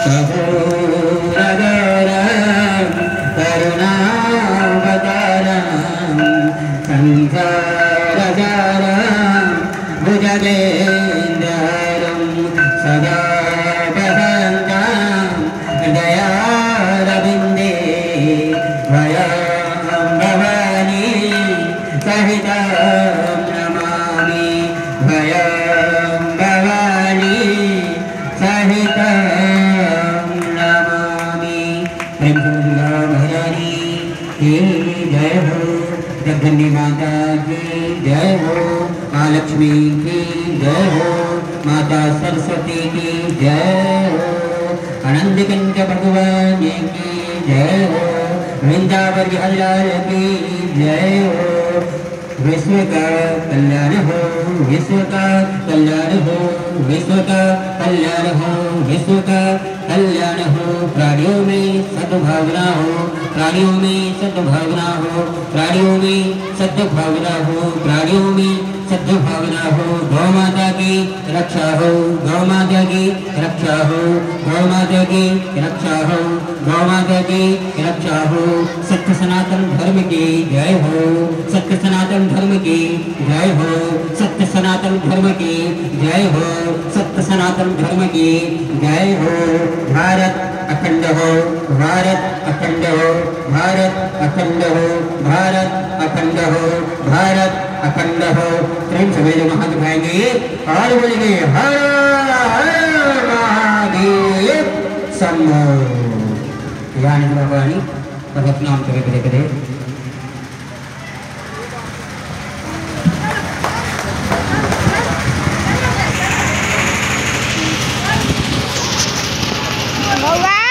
कपूरगौरं करुणावतारं संसारसारं भुजगेन्द्रहरं सदा वसन्तं हृदयारविन्दे वयं भवानी सहितं नमामि वयं भवानी सहितं नमामि। प्रेम से दुर्गा महारानी की जय हो, जगदम्बा माता की जय हो, माँ लक्ष्मी की जय हो, माता सरस्वती की जय हो, आनंद कंठ भगवान की जय हो, वृंदावन हरिलाल की जय हो। विश्व का कल्याण हो, विश्व का कल्याण हो, विश्व का कल्याण हो, विश्व का कल्याण हो। प्राणियों में सद्भावना हो, प्राणियों में सद्भावना हो, प्राणियों में सद्भावना हो, प्राणियों में सद्भावना हो। गौ माता की रक्षा हो, गौ माता की रक्षा हो, गौ माता की रक्षा हो, गौ माता की रक्षा हो। सत्य सनातन धर्म की जय हो, सत्य सनातन धर्म की जय हो, सत्य सनातन धर्म की जय हो, सत्य सनातन धर्म की जय हो। भारत अखंड हो, भारत अखंड हो, भारत अखंड हो, भारत अखंड हो, भारत अखंड हो। प्रेम से मेरे महान भाएंगे और बोलेंगे हर हर महादेव शंभो। यानी भगवानी भगत नाम करे करे करे। Hola.